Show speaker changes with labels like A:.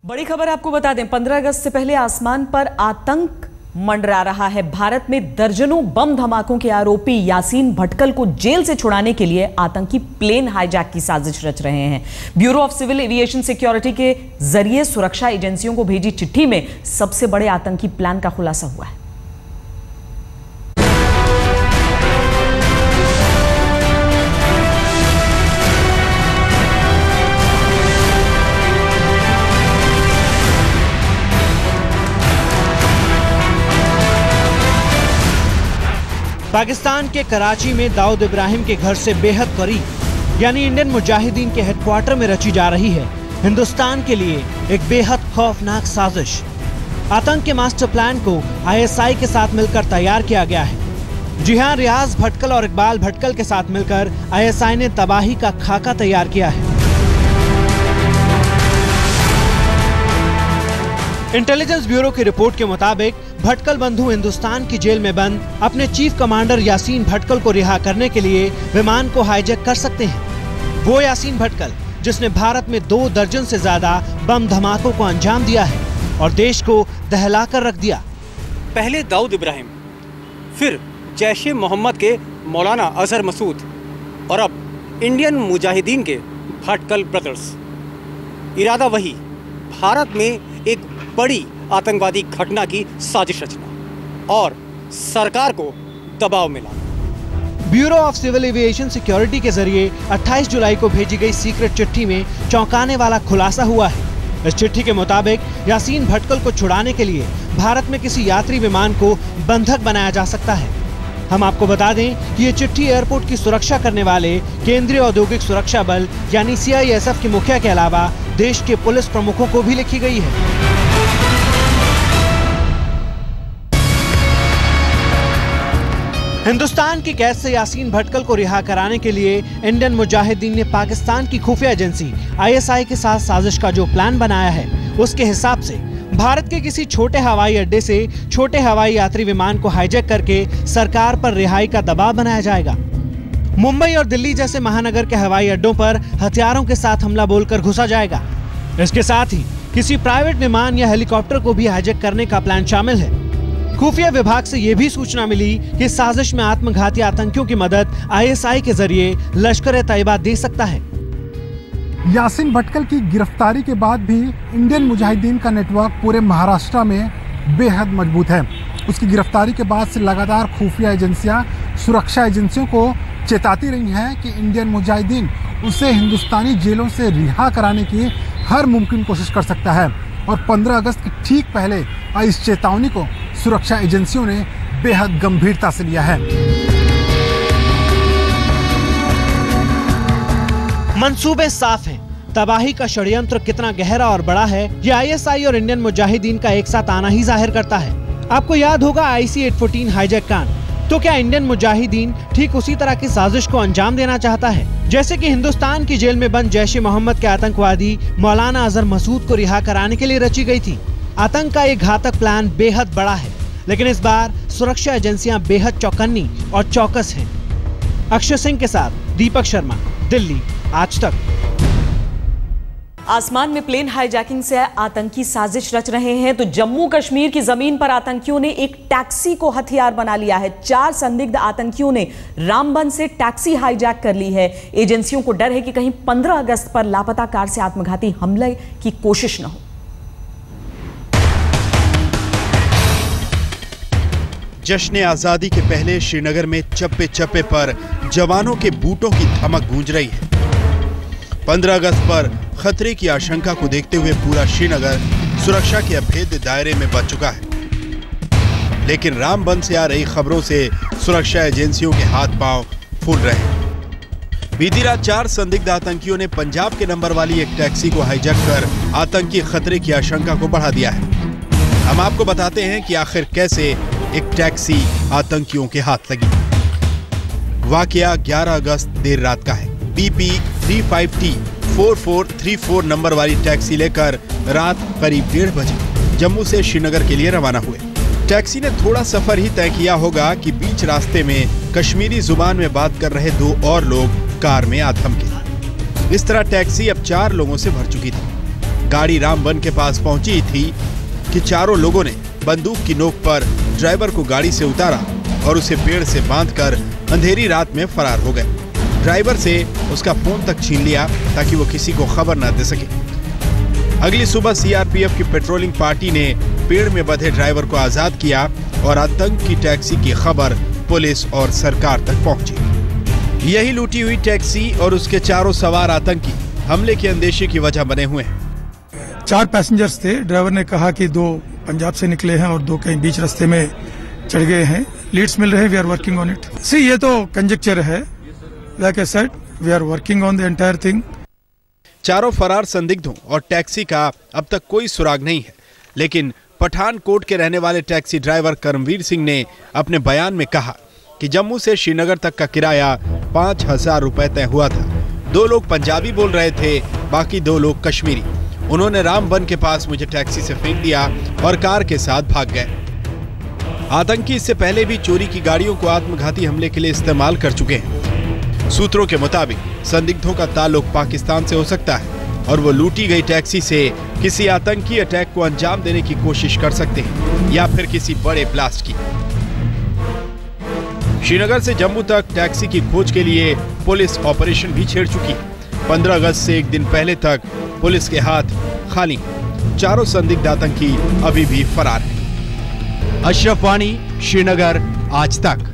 A: बड़ी खबर आपको बता दें, 15 अगस्त से पहले आसमान पर आतंक मंडरा रहा है। भारत में दर्जनों बम धमाकों के आरोपी यासीन भटकल को जेल से छुड़ाने के लिए आतंकी प्लेन हाईजैक की साजिश रच रहे हैं। Bureau of civil aviation security के जरिए सुरक्षा एजेंसियों को भेजी चिट्ठी में सबसे बड़े आतंकी प्लान का खुलासा हुआ है।
B: पाकिस्तान के कराची में दाऊद इब्राहिम के घर से बेहद करीब यानी इंडियन मुजाहिदीन के हेडक्वार्टर में रची जा रही है हिंदुस्तान के लिए एक बेहद खौफनाक साजिश। आतंक के मास्टर प्लान को आईएसआई के साथ मिलकर तैयार किया गया है। जी हां, रियाज भटकल और इकबाल भटकल के साथ मिलकर आईएसआई ने तबाही का खाका तैयार किया है। इंटेलिजेंस ब्यूरो की रिपोर्ट के मुताबिक भटकल बंधु हिंदुस्तान की जेल में बंद अपने चीफ कमांडर यासीन भटकल को रिहा करने के लिए विमान को हाईजैक कर सकते हैं। वो यासीन भटकल जिसने भारत में 2 दर्जन से ज्यादा बम धमाकों को अंजाम दिया है और देश को दहला कर रख दिया।
C: पहले दाऊद इब्राहिम, फिर जैश-ए मोहम्मद के मौलाना अजहर मसूद और अब इंडियन मुजाहिदीन के भटकल ब्रदर्स। इरादा वही, भारत में एक बड़ी आतंकवादी घटना की साजिश रचना और सरकार को दबाव में लाना।
B: Bureau of civil aviation security के जरिए 28 जुलाई को भेजी गई सीक्रेट चिट्ठी में चौंकाने वाला खुलासा हुआ है। इस चिट्ठी के मुताबिक यासीन भटकल को छुड़ाने के लिए भारत में किसी यात्री विमान को बंधक बनाया जा सकता है। हम आपको बता दें कि ये चिट्ठी एयरपोर्ट की सुरक्षा करने वाले केंद्रीय औद्योगिक सुरक्षा बल यानी CISF के मुखिया के अलावा देश के पुलिस प्रमुखों को भी लिखी गई है। हिंदुस्तान की कैद से यासीन भटकल को रिहा कराने के लिए इंडियन मुजाहिदीन ने पाकिस्तान की खुफिया एजेंसी ISI के साथ साजिश का जो प्लान बनाया है, उसके हिसाब से भारत के किसी छोटे हवाई अड्डे से छोटे हवाई यात्री विमान को हाईजैक करके सरकार पर रिहाई का दबाव बनाया जाएगा। मुंबई और दिल्ली जैसे महानगर के हवाई अड्डों पर हथियारों के साथ हमला बोलकर घुसा जाएगा। इसके साथ ही किसी प्राइवेट विमान या हेलीकॉप्टर को भी हाईजैक करने का प्लान शामिल है। खुफिया विभाग से यह भी सूचना मिली कि साजिश में आत्मघाती आतंकियों की मदद ISI के जरिए लश्कर-ए-तैयबा दे सकता है।
D: यासीन भटकल की गिरफ्तारी के बाद भी इंडियन मुजाहिदीन का नेटवर्क पूरे महाराष्ट्र में बेहद मजबूत है। उसकी गिरफ्तारी के बाद से लगातार खुफिया एजेंसियां सुरक्षा एजेंसियों को चेताती रही हैं कि इंडियन मुजाहिदीन उसे हिंदुस्तानी जेलों से रिहा कराने की हर मुमकिन कोशिश कर सकता है और 15 अगस्त के ठीक पहले इस चेतावनी को सुरक्षा एजेंसियों ने बेहद गंभीरता से लिया है।
B: मंसूबे साफ हैं। तबाही का षड्यंत्र कितना गहरा और बड़ा है, ये ISI और इंडियन मुजाहिदीन का एक साथ आना ही जाहिर करता है। आपको याद होगा IC-814 हाईजैक कांड। तो क्या इंडियन मुजाहिदीन ठीक उसी तरह की साजिश को अंजाम देना चाहता है जैसे कि हिंदुस्तान की जेल में बंद जैश-ए मोहम्मद के आतंकवादी मौलाना अजहर मसूद को रिहा कराने के लिए रची गई थी? आतंक का ये घातक प्लान बेहद बड़ा है, लेकिन इस बार सुरक्षा एजेंसियां बेहद चौकन्नी और चौकस हैं। अक्षय सिंह के साथ दीपक शर्मा, दिल्ली, आज तक।
A: आसमान में प्लेन हाईजैकिंग से आतंकी साजिश रच रहे हैं तो जम्मू कश्मीर की जमीन पर आतंकियों ने एक टैक्सी को हथियार बना लिया है। 4 संदिग्ध आतंकियों ने रामबन से टैक्सी हाईजैक कर ली है। एजेंसियों को डर है कि कहीं 15 अगस्त पर लापता कार से आत्मघाती हमले की कोशिश न हो।
E: जश्न आजादी के पहले श्रीनगर में चप्पे चप्पे पर जवानों के बूटों की धमक गूंज रही है। 15 अगस्त पर खतरे की आशंका को देखते हुए पूरा श्रीनगर सुरक्षा के अभेद्य दायरे में बच चुका है, लेकिन रामबन से आ रही खबरों से सुरक्षा एजेंसियों के हाथ पांव फूल रहे हैं। बीती रात 4 संदिग्ध आतंकियों ने पंजाब के नंबर वाली एक टैक्सी को हाईजैक कर आतंकी खतरे की आशंका को बढ़ा दिया है। हम आपको बताते हैं कि आखिर कैसे एक टैक्सी आतंकियों के हाथ लगी। वाकया 11 अगस्त देर रात का है। PP 35T 4434 नंबर वाली टैक्सी लेकर रात करीब 1:30 बजे जम्मू से श्रीनगर के लिए रवाना हुए। टैक्सी ने थोड़ा सफर ही तय किया होगा कि बीच रास्ते में कश्मीरी जुबान में बात कर रहे 2 और लोग कार में आ थमके। इस तरह टैक्सी अब 4 लोगों से भर चुकी थी। गाड़ी रामबन के पास पहुंची थी कि चारों लोगों ने बंदूक की नोक पर ड्राइवर को गाड़ी से उतारा और उसे पेड़ से बांधकर अंधेरी रात में फरार हो गए। ड्राइवर से उसका फोन तक छीन लिया ताकि वो किसी को खबर न दे सके। अगली सुबह सीआरपीएफ की पेट्रोलिंग पार्टी ने पेड़ में बंधे ड्राइवर को आजाद किया और आतंक की टैक्सी की खबर पुलिस और सरकार तक पहुंची। यही लूटी हुई टैक्सी और उसके चारों सवार आतंकी हमले के अंदेशे की वजह बने हुए हैं।
F: 4 पैसेंजर्स थे। ड्राइवर ने कहा कि 2 पंजाब से निकले हैं और 2 कहीं बीच रास्ते में चढ़ गए हैं। लीड्स मिल रहे हैं, we are working on it. See ये तो कंजेक्चर है, like I said we are working on the entire thing.
E: चारों फरार संदिग्धों और टैक्सी का अब तक कोई सुराग नहीं है, लेकिन पठानकोट के रहने वाले टैक्सी ड्राइवर करमवीर सिंह ने अपने बयान में कहा कि जम्मू से श्रीनगर तक का किराया 5,000 रुपए तय हुआ था। 2 लोग पंजाबी बोल रहे थे, बाकी 2 लोग कश्मीरी। उन्होंने रामबन के पास मुझे टैक्सी से फेंक दिया और कार के साथ भाग गए। आतंकी इससे पहले भी चोरी की गाड़ियों को आत्मघाती हमले के लिए इस्तेमाल कर चुके हैं। सूत्रों के मुताबिक संदिग्धों का ताल्लुक पाकिस्तान से हो सकता है और वो लूटी गई टैक्सी से किसी आतंकी अटैक को अंजाम देने की कोशिश कर सकते हैं या फिर किसी बड़े ब्लास्ट की। श्रीनगर से जम्मू तक टैक्सी की खोज के लिए पुलिस ऑपरेशन भी छेड़ चुकी है। 15 अगस्त से एक दिन पहले तक पुलिस के हाथ खाली हैं। चारों संदिग्ध आतंकी अभी भी फरार हैं। अशरफ वानी, श्रीनगर, आज तक।